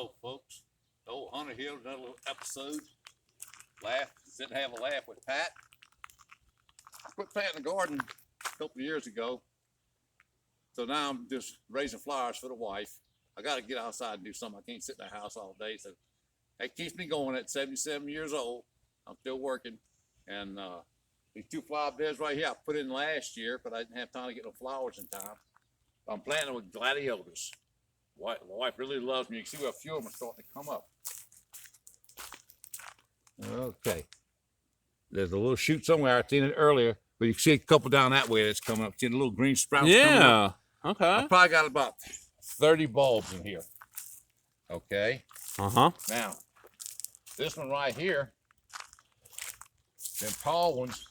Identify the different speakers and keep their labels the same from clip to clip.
Speaker 1: Hello, folks. Old Hunter Hill, another little episode. Sit and have a laugh with Pat. I quit planting the garden a couple of years ago. So now I'm just raising flowers for the wife. I got to get outside and do something. I can't sit in the house all day. So that keeps me going at 77 years old. I'm still working. And these two flower beds right here I put in last year, but I didn't have time to get no flowers in time. I'm planting with gladiolus. My wife really loves me. You can see where a few of them are starting to come up. Okay. There's a little shoot somewhere. I seen it earlier, but you can see a couple down that way that's coming up. See the little green sprouts coming up?
Speaker 2: Yeah. Okay.
Speaker 1: I probably got about 30 bulbs in here. Okay. Now, this one right here, them tall ones,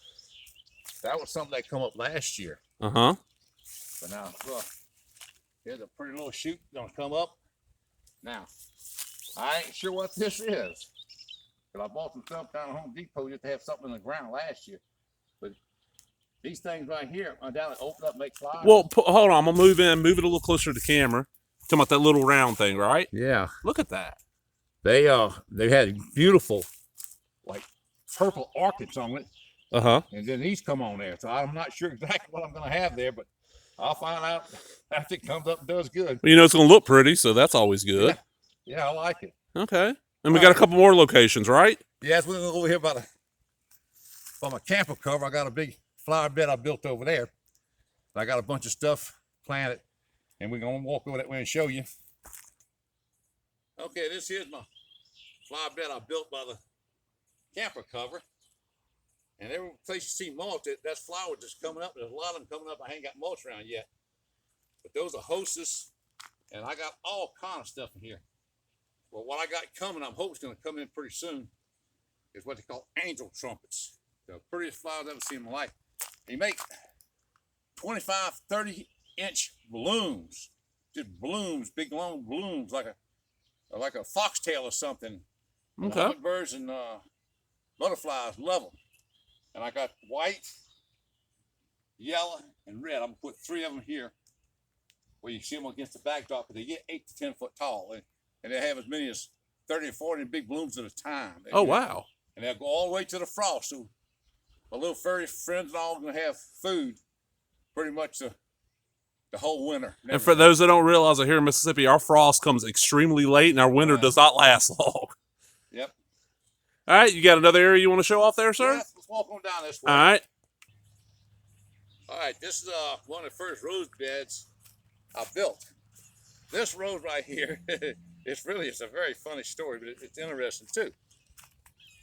Speaker 1: that was something that come up last year. But now, look, here's a pretty little shoot gonna come up. Now, I ain't sure what this is. But I bought some stuff down at Home Depot just to have something in the ground last year. But these things right here, down and open up, make flowers.
Speaker 2: Well, hold on. I'm going to move it a little closer to the camera. Talking about that little round thing, right?
Speaker 1: Yeah.
Speaker 2: Look at that.
Speaker 1: They had beautiful, like, purple orchids on it. And then these come on there. So I'm not sure exactly what I'm going to have there, but I'll find out after it comes up and does good.
Speaker 2: Well, you know, it's going to look pretty, so that's always good.
Speaker 1: Yeah, I like it.
Speaker 2: Okay. And we got a couple more locations, right?
Speaker 1: Yes, we're over here by my camper cover. I got a big flower bed I built over there. I got a bunch of stuff planted, and we're going to walk over that way and show you. Okay, this here's my flower bed I built by the camper cover. And every place you see mulch, that's flowers that's coming up. There's a lot of them coming up. I ain't got mulch around yet. But those are hostess, and I got all kind of stuff in here. Well, what I got coming, I'm hoping it's going to come in pretty soon, is what they call angel trumpets. The prettiest flowers I've ever seen in my life. They make 25, 30-inch blooms. Just blooms, big long blooms, like a foxtail or something.
Speaker 2: Okay.
Speaker 1: Hummingbirds and butterflies love them. And I got white, yellow, and red. I'm going to put 3 of them here where you see them against the backdrop, but they get 8 to 10 foot tall. And they have as many as 30 or 40 big blooms at a time.
Speaker 2: Oh, wow.
Speaker 1: And they'll go all the way to the frost. So my little furry friends and all are going to have food pretty much the whole winter.
Speaker 2: And for those that don't realize that here in Mississippi, our frost comes extremely late and our winter does not last long.
Speaker 1: Yep.
Speaker 2: All right. You got another area you want to show off there, sir?
Speaker 1: Yeah, let's walk on down this way.
Speaker 2: All right.
Speaker 1: All right. This is one of the first rose beds I built. This rose right here, it's a very funny story, but it's interesting too.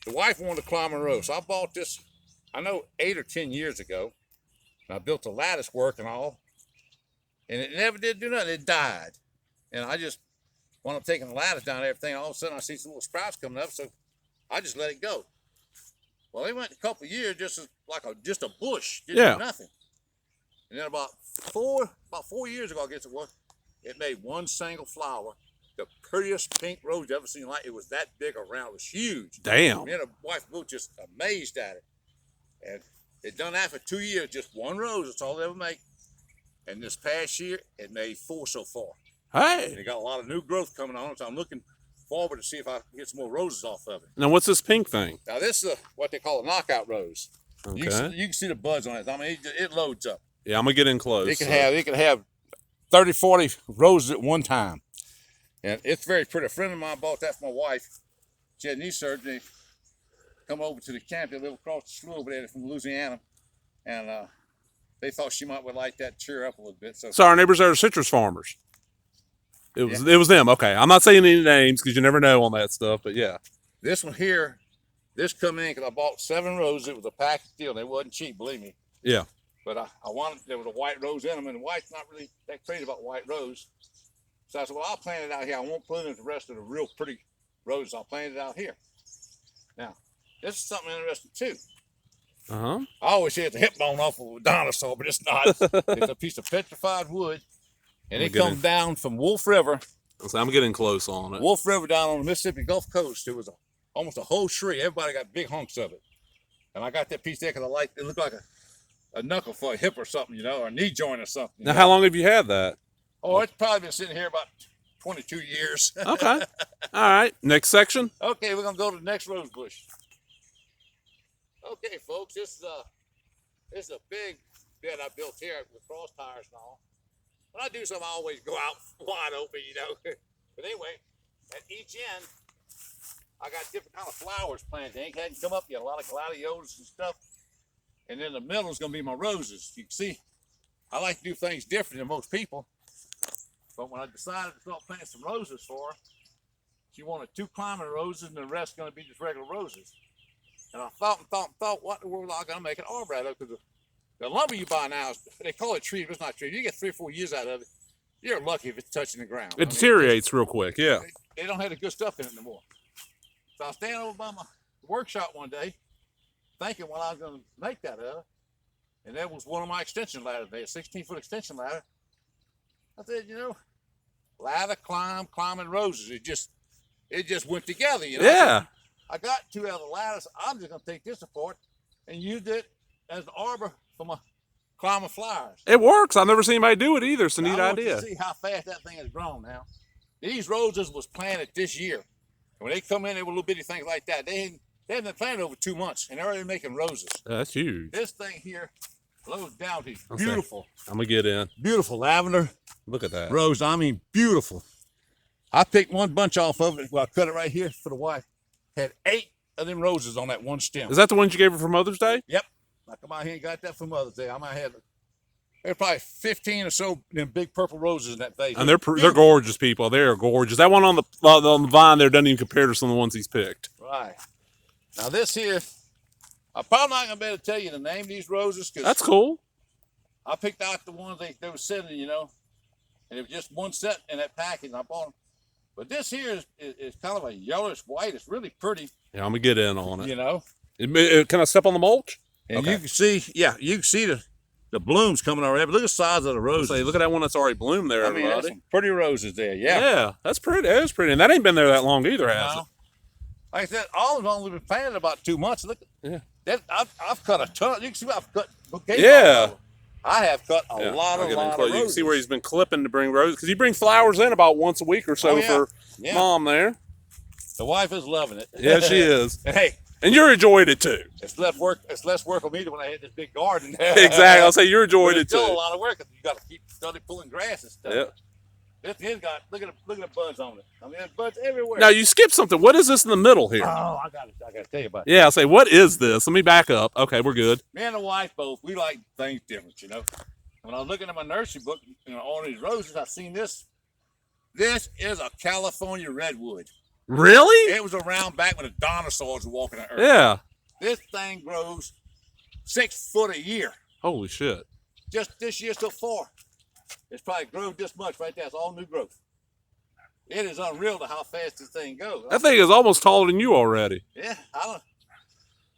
Speaker 1: The wife wanted to climb a rose. So I bought this, I know 8 or 10 years ago. And I built the lattice work and all. And it never did do nothing. It died. And I just wound up taking the lattice down and everything. All of a sudden I see some little sprouts coming up. So I just let it go. Well, it went a couple of years just a bush. Didn't do nothing. And then about 4 years ago, I guess it was, it made one single flower. The prettiest pink rose you ever seen. Like it was that big around. It was huge.
Speaker 2: Damn.
Speaker 1: Me and the wife both just amazed at it. And it done that for 2 years, just one rose. That's all they ever make. And this past year, it made 4 so far.
Speaker 2: Hey.
Speaker 1: And it got a lot of new growth coming on, so I'm looking forward to see if I can get some more roses off of it.
Speaker 2: Now, what's this pink thing?
Speaker 1: Now, this is what they call a knockout rose.
Speaker 2: Okay.
Speaker 1: You can see the buds on it. I mean, it loads up.
Speaker 2: Yeah, I'm going to get in close.
Speaker 1: It can have 30, 40 roses at one time. And it's very pretty. A friend of mine bought that for my wife. She had knee surgery. Come over to the camp. They live across the slough over there from Louisiana. And they thought she might would like that to cheer up a little bit. So
Speaker 2: our neighbors are citrus farmers. It was them. Okay. I'm not saying any names because you never know on that stuff, but yeah.
Speaker 1: This one here, this come in because I bought 7 roses. It was a package deal. They wasn't cheap, believe me.
Speaker 2: Yeah.
Speaker 1: But I wanted, there was a white rose in them, and the wife's not really that crazy about white rose. So I said, well, I'll plant it out here. I won't put it in the rest of the real pretty roses. I'll plant it out here. Now, this is something interesting too. I always say it's a hip bone off of a dinosaur, but it's not. It's a piece of petrified wood, and it comes down from Wolf River.
Speaker 2: So I'm getting close on it.
Speaker 1: Wolf River down on the Mississippi Gulf Coast. It was almost a whole tree. Everybody got big hunks of it. And I got that piece there because I like it. Looked like a knuckle for a hip or something, or a knee joint or something.
Speaker 2: Now, how long have you had that?
Speaker 1: Oh, it's probably been sitting here about 22 years.
Speaker 2: Okay. All right. Next section.
Speaker 1: Okay, we're gonna go to the next rose bush. Okay, folks, this is a big bed I built here with cross tires and all. When I do something, I always go out wide open, you know. But anyway, at each end, I got different kind of flowers planted. They hadn't come up yet. A lot of gladiolus and stuff. And then the middle is gonna be my roses. You can see, I like to do things different than most people. But when I decided to start planting some roses for her, she wanted 2 climbing roses and the rest going to be just regular roses. And I thought, what in the world am I going to make an arbor out of? Because the lumber you buy now, they call it tree, but it's not tree. You get 3 or 4 years out of it. You're lucky if it's touching the ground.
Speaker 2: It deteriorates real quick. Yeah.
Speaker 1: They don't have the good stuff in it anymore. So I was standing over by my workshop one day, thinking what I was going to make that of. And that was one of my extension ladders. They had a 16-foot extension ladder. I said, you know, ladder, climbing roses. It just went together, you know.
Speaker 2: Yeah.
Speaker 1: I got 2 out of the ladders. I'm just gonna take this apart and use it as an arbor for my climbing flowers.
Speaker 2: It works. I've never seen anybody do it either. It's a neat
Speaker 1: I want
Speaker 2: idea.
Speaker 1: you to see how fast that thing has grown now. These roses was planted this year. And when they come in, they were little bitty things like that. They hadn't been planted over 2 months, and they're already making roses.
Speaker 2: That's huge.
Speaker 1: This thing here, low down to
Speaker 2: Okay.
Speaker 1: beautiful.
Speaker 2: I'm gonna get in.
Speaker 1: Beautiful lavender.
Speaker 2: Look at that.
Speaker 1: Rose, I mean, beautiful. I picked one bunch off of it. Well, I cut it right here for the wife. Had 8 of them roses on that one stem.
Speaker 2: Is that the ones you gave her for Mother's Day?
Speaker 1: Yep. I come out here and got that for Mother's Day. I might have there's probably 15 or so them big purple roses in that vase.
Speaker 2: And they're gorgeous, people. They are gorgeous. That one on the vine there doesn't even compare to some of the ones he's picked.
Speaker 1: Right. Now this here, I'm probably not gonna be able to tell you the name of these roses because
Speaker 2: That's cool.
Speaker 1: I picked out the ones they were sending, you know, and it was just one set in that package. And I bought them. But this here is kind of a yellowish white. It's really pretty,
Speaker 2: Yeah, I'm gonna get in on it.
Speaker 1: you know.
Speaker 2: Can I step on the mulch?
Speaker 1: And
Speaker 2: Okay.
Speaker 1: you can see, you can see the blooms coming already. But look at the size of the roses.
Speaker 2: Say, look at that one that's already bloomed there,
Speaker 1: I mean, that's
Speaker 2: everybody.
Speaker 1: some pretty roses there. Yeah.
Speaker 2: Yeah, that's pretty. That is pretty. And that ain't been there that long either, has
Speaker 1: No.
Speaker 2: it?
Speaker 1: Like I said, all of them only been planted about 2 months. Look,
Speaker 2: Yeah.
Speaker 1: I've cut a ton. You can see I've cut bouquets.
Speaker 2: Yeah.
Speaker 1: off of them. I have cut a
Speaker 2: Yeah,
Speaker 1: lot
Speaker 2: I'll
Speaker 1: of
Speaker 2: get in close.
Speaker 1: roses.
Speaker 2: You can see where he's been clipping to bring roses because he brings flowers in about once a week or so
Speaker 1: Oh, yeah.
Speaker 2: for
Speaker 1: Yeah.
Speaker 2: mom there.
Speaker 1: The wife is loving it.
Speaker 2: Yeah, she is.
Speaker 1: And hey,
Speaker 2: And you're enjoying it too.
Speaker 1: it's less work. It's less work on me than when I had this big garden.
Speaker 2: Exactly. I'll say you're
Speaker 1: But
Speaker 2: enjoying it
Speaker 1: it's still a
Speaker 2: too.
Speaker 1: lot of work. You got to keep study pulling grass and stuff.
Speaker 2: Yep.
Speaker 1: This here's got look at the buds on it. I mean, there's buds everywhere.
Speaker 2: Now you skipped something. What is this in the middle here?
Speaker 1: Oh, I got to tell you about it.
Speaker 2: Yeah, I'll say, what is this? Let me back up. Okay, we're good.
Speaker 1: Me and the wife both, we like things different, you know. When I was looking at my nursery book, you know, on these roses, I seen this. This is a California redwood.
Speaker 2: Really?
Speaker 1: It was around back when the dinosaurs were walking the earth.
Speaker 2: Yeah.
Speaker 1: This thing grows 6 foot a year.
Speaker 2: Holy shit.
Speaker 1: Just this year so far. It's probably grown this much right there. It's all new growth. It is unreal to how fast this thing goes.
Speaker 2: That thing is almost taller than you already.
Speaker 1: Yeah, I don't.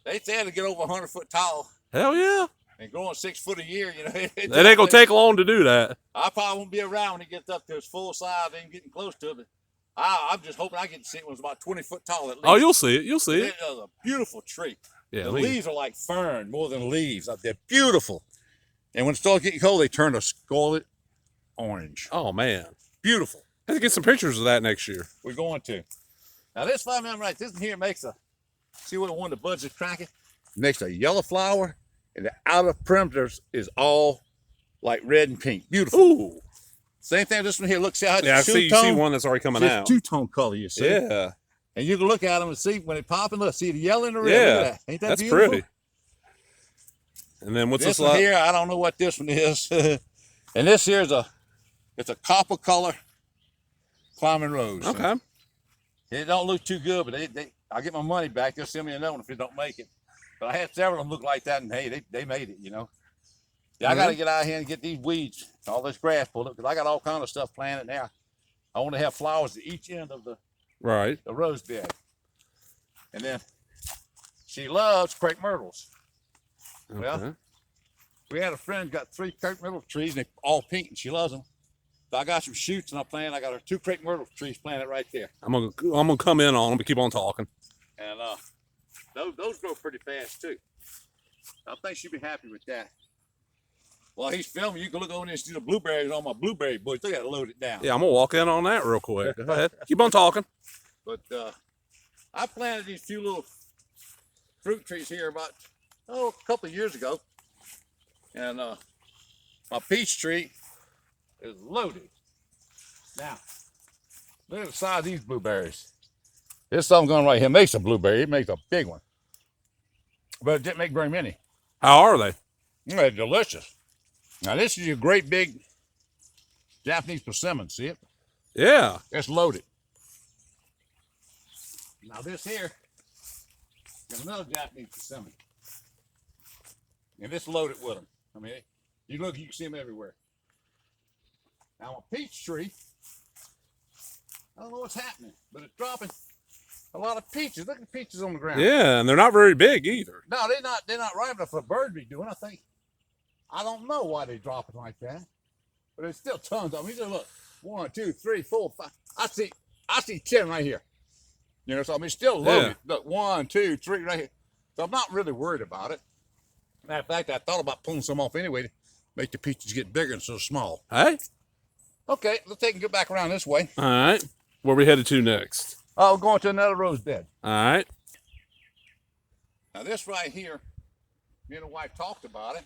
Speaker 1: They said to get over 100 foot tall
Speaker 2: Hell yeah.
Speaker 1: and growing 6 foot a year. You know,
Speaker 2: It ain't gonna take long to do that.
Speaker 1: I probably won't be around when it gets up to its full size and getting close to it. But I'm just hoping I get to see it when it's about 20 foot tall at least.
Speaker 2: Oh, you'll see it. You'll see
Speaker 1: It
Speaker 2: it.
Speaker 1: is a beautiful tree.
Speaker 2: Yeah.
Speaker 1: The
Speaker 2: I mean,
Speaker 1: leaves are like fern more than leaves. They're beautiful. And when it starts getting cold, they turn a scarlet orange.
Speaker 2: oh man.
Speaker 1: Beautiful.
Speaker 2: I have to get some pictures of that next year.
Speaker 1: We're going to. Now this five minute right, this here makes a, see what one of the buds is cracking? Makes a yellow flower, and the outer perimeters is all like red and pink. Beautiful.
Speaker 2: Ooh.
Speaker 1: Same thing, this one here, look, see how it's
Speaker 2: Yeah, I see. You see one that's already coming out.
Speaker 1: two-tone color, you see?
Speaker 2: Yeah.
Speaker 1: And you can look at them and see when they pop and look, see the yellow and the red.
Speaker 2: Yeah.
Speaker 1: Look at that. Ain't that
Speaker 2: That's
Speaker 1: beautiful?
Speaker 2: pretty. And then what's
Speaker 1: This
Speaker 2: this
Speaker 1: one
Speaker 2: like?
Speaker 1: here, I don't know what this one is. And this here is it's a copper color climbing rose.
Speaker 2: Okay.
Speaker 1: It don't look too good, but I get my money back. They'll send me another one if it don't make it. But I had several of them look like that, and hey, they made it, you know. Yeah, I got to get out here and get these weeds, all this grass pulled up, because I got all kind of stuff planted now. I want to have flowers at each end of the
Speaker 2: Right.
Speaker 1: rose bed. And then she loves crepe myrtles. Well,
Speaker 2: Okay.
Speaker 1: we had a friend got 3 crepe myrtle trees, and they're all pink, and she loves them. So I got some shoots, and I got her 2 crepe myrtle trees planted right there.
Speaker 2: I'm gonna come in on them, but keep on talking.
Speaker 1: And those grow pretty fast too. I think she'd be happy with that. while he's filming, you can look over there and see the blueberries on my blueberry bush. They got to load it down.
Speaker 2: Yeah, I'm gonna walk in on that real quick. Go ahead. Keep on talking.
Speaker 1: But I planted these few little fruit trees here about a couple of years ago, and my peach tree is loaded. Now, look at the size of these blueberries. This something going right here makes a blueberry. It makes a big one, but it didn't make very many.
Speaker 2: How are they?
Speaker 1: They're delicious. Now this is your great big Japanese persimmon. See it?
Speaker 2: Yeah.
Speaker 1: It's loaded. Now this here is another Japanese persimmon, and it's loaded with them. I mean, you look, you can see them everywhere. Now a peach tree, I don't know what's happening, but it's dropping a lot of peaches. Look at the peaches on the ground.
Speaker 2: Yeah, and they're not very big either.
Speaker 1: No, they're not ripe enough for a bird to be doing. I don't know why they drop it like that, but there's still tons of them. You just look, 1, 2, 3, 4, 5. I see 10 right here. You know, so I mean, still loaded.
Speaker 2: Yeah.
Speaker 1: Look, 1, 2, 3 right here. So I'm not really worried about it. Matter of fact, I thought about pulling some off anyway to make the peaches get bigger instead of small.
Speaker 2: Hey.
Speaker 1: Okay, let's take and get back around this way.
Speaker 2: All right. Where we headed to next?
Speaker 1: Oh, we're going to another rose bed.
Speaker 2: All right.
Speaker 1: Now this right here, me and the wife talked about it.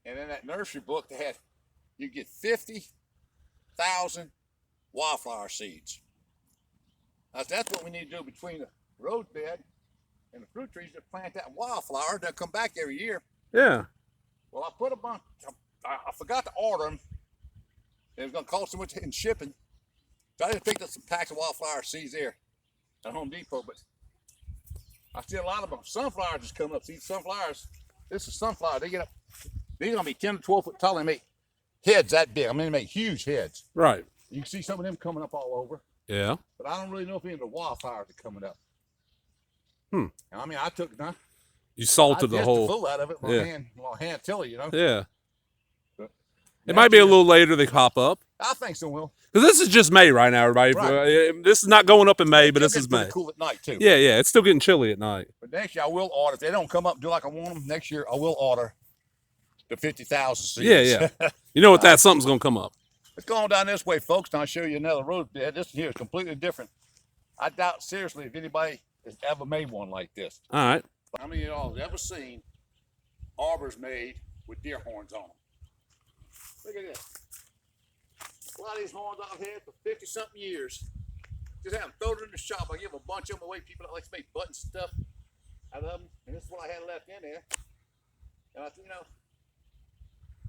Speaker 1: And in that nursery book, they had, you get 50,000 wildflower seeds. Now that's what we need to do between the rose bed and the fruit trees, to plant that wildflower. They'll come back every year.
Speaker 2: Yeah.
Speaker 1: Well, I put a bunch, I forgot to order them. It was going to cost so much in shipping. So I just picked up some packs of wildflower seeds there at Home Depot, but I see a lot of them. Sunflowers is coming up. See, sunflowers, this is sunflower. They get up, they're going to be 10 to 12 foot tall. They make heads that big. I mean, they make huge heads.
Speaker 2: Right.
Speaker 1: You can see some of them coming up all over.
Speaker 2: Yeah.
Speaker 1: But I don't really know if any of the wildflowers are coming up.
Speaker 2: Hmm.
Speaker 1: And I mean, I took,
Speaker 2: You salted the
Speaker 1: the
Speaker 2: whole.
Speaker 1: full out of it with
Speaker 2: Yeah.
Speaker 1: my hand tiller, you know.
Speaker 2: Yeah.
Speaker 1: But
Speaker 2: It might be a little later they pop up.
Speaker 1: I think so, Will.
Speaker 2: Because this is just May right now, everybody.
Speaker 1: Right.
Speaker 2: This is not going up in May, but
Speaker 1: It's
Speaker 2: this is
Speaker 1: pretty
Speaker 2: May.
Speaker 1: cool at night too.
Speaker 2: Yeah, yeah. It's still getting chilly at night.
Speaker 1: But next year I will order. If they don't come up and do like I want them, next year I will order the 50,000 seeds.
Speaker 2: Yeah, yeah. You know what? That something's gonna come up.
Speaker 1: Let's go on down this way, folks, and I'll show you another rose bed. This here is completely different. I doubt seriously if anybody has ever made one like this.
Speaker 2: All right.
Speaker 1: How many of y'all have ever seen arbors made with deer horns on them? Look at this. A lot of these horns I've had for 50-something years. Just have them thrown in the shop. I give a bunch of them away. People that like to make buttons and stuff out of them. And this is what I had left in there. And I think,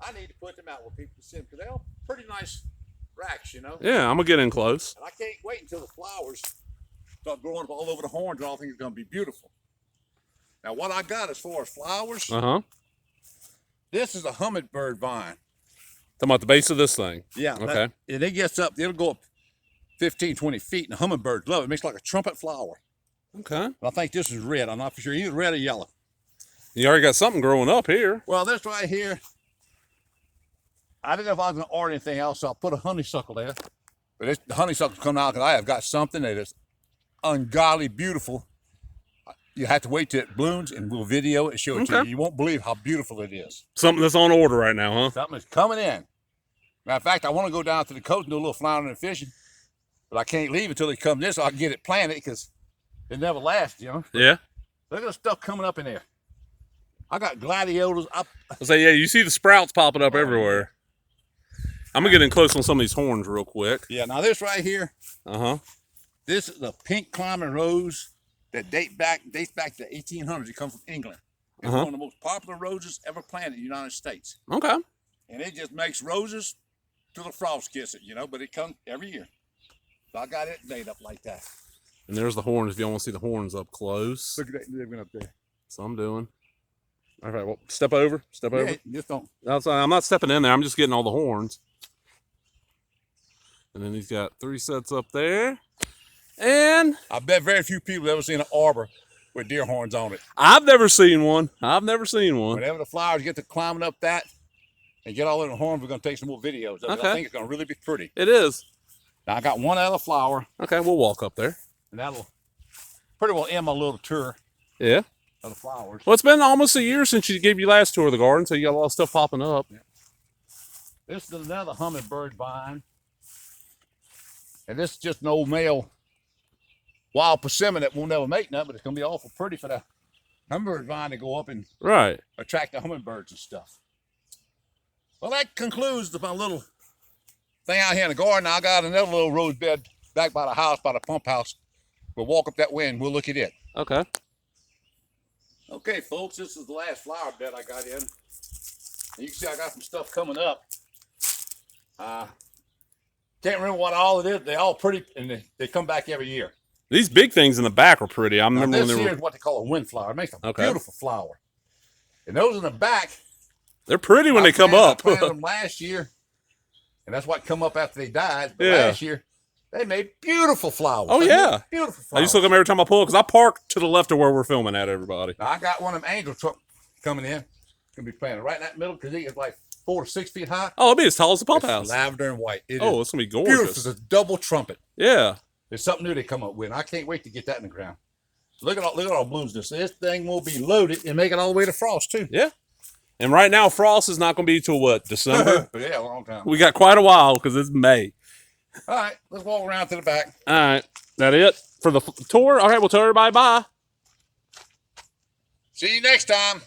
Speaker 1: I need to put them out where people can see them, because they're pretty nice racks,
Speaker 2: Yeah, I'm gonna get in close.
Speaker 1: And I can't wait until the flowers start growing up all over the horns, and I think it's going to be beautiful. Now, what I got as far as flowers, this is a hummingbird vine.
Speaker 2: Talking about the base of this thing.
Speaker 1: Yeah.
Speaker 2: Okay.
Speaker 1: And it gets up, it'll go up 15, 20 feet, and the hummingbirds love it. It makes like a trumpet flower.
Speaker 2: Okay.
Speaker 1: And I think this is red. I'm not for sure. Either red or yellow.
Speaker 2: You already got something growing up here.
Speaker 1: Well, this right here, I didn't know if I was going to order anything else, so I'll put a honeysuckle there. But the honeysuckle's coming out because I have got something that is ungodly beautiful. You have to wait till it blooms, and we'll video it and show it to you. You won't believe how beautiful it is.
Speaker 2: Something that's on order right now, huh?
Speaker 1: Something is coming in. Matter of fact, I want to go down to the coast and do a little floundering and fishing, but I can't leave until it comes in, so I can get it planted, because it never lasts,
Speaker 2: Yeah.
Speaker 1: Look at the stuff coming up in there. I got gladiolus.
Speaker 2: I say, yeah, you see the sprouts popping up everywhere. I'm gonna get in close on some of these horns real quick.
Speaker 1: Yeah, now this right here,
Speaker 2: this
Speaker 1: is a pink climbing rose that dates back to the 1800s. It comes from England. It's one of the most popular roses ever planted in the United States.
Speaker 2: Okay.
Speaker 1: And it just makes roses till the frogs kiss it, but it comes every year. So I got it made up like that.
Speaker 2: And there's the horns if you want to see the horns up close.
Speaker 1: Look at that living up there.
Speaker 2: So I'm doing. All right, well, step over.
Speaker 1: Yeah, just don't.
Speaker 2: I'm not stepping in there. I'm just getting all the horns. And then he's got 3 sets up there. And
Speaker 1: I bet very few people have ever seen an arbor with deer horns on it.
Speaker 2: I've never seen one.
Speaker 1: Whenever the flowers get to climbing up that and get all in the horns, we're going to take some more videos of it. I think it's going to really be pretty.
Speaker 2: It is.
Speaker 1: Now, I got one other flower.
Speaker 2: Okay, we'll walk up there.
Speaker 1: And that'll pretty well end my little tour.
Speaker 2: Yeah.
Speaker 1: of the flowers.
Speaker 2: Well, it's been almost a year since you gave your last tour of the garden, so you got a lot of stuff popping up.
Speaker 1: This is another hummingbird vine. And this is just an old male wild persimmon that won't never make nothing, but it's going to be awful pretty for the hummingbird vine to go up and
Speaker 2: Right.
Speaker 1: attract the hummingbirds and stuff. Well, that concludes my little thing out here in the garden. I got another little rose bed back by the house, by the pump house. We'll walk up that way and we'll look at it.
Speaker 2: Okay.
Speaker 1: Okay, folks, this is the last flower bed I got in. And you can see I got some stuff coming up. Can't remember what all it is. They're all pretty, and they come back every year.
Speaker 2: These big things in the back are pretty. I remember when
Speaker 1: This
Speaker 2: they
Speaker 1: here
Speaker 2: were.
Speaker 1: is what they call a windflower. It makes a
Speaker 2: Okay.
Speaker 1: beautiful flower. And those in the back,
Speaker 2: They're pretty when
Speaker 1: I
Speaker 2: they come
Speaker 1: planted-
Speaker 2: up.
Speaker 1: I planted them last year, and that's what come up after they died. But
Speaker 2: Yeah.
Speaker 1: last year, they made beautiful flowers.
Speaker 2: Oh,
Speaker 1: They
Speaker 2: yeah.
Speaker 1: made beautiful
Speaker 2: I
Speaker 1: flowers.
Speaker 2: used to look at them every time I pull because I park to the left of where we're filming at, everybody.
Speaker 1: Now, I got one of them angel trucks coming in. Gonna be planted right in that middle because it's like 4 to 6 feet high.
Speaker 2: Oh, it'll be as tall as the pump
Speaker 1: It's
Speaker 2: house.
Speaker 1: lavender and white. It
Speaker 2: Oh,
Speaker 1: is
Speaker 2: it's going to be
Speaker 1: beautiful.
Speaker 2: gorgeous.
Speaker 1: It's a double trumpet.
Speaker 2: Yeah.
Speaker 1: There's something new they come up with. I can't wait to get that in the ground. Look at all blooms. This thing will be loaded and make it all the way to frost too.
Speaker 2: Yeah. And right now, frost is not going to be till what? December?
Speaker 1: Yeah, a long time.
Speaker 2: We got quite a while because it's May.
Speaker 1: All right, let's walk around to the back.
Speaker 2: All right. That it for the tour? Okay, we'll tell everybody bye.
Speaker 1: See you next time.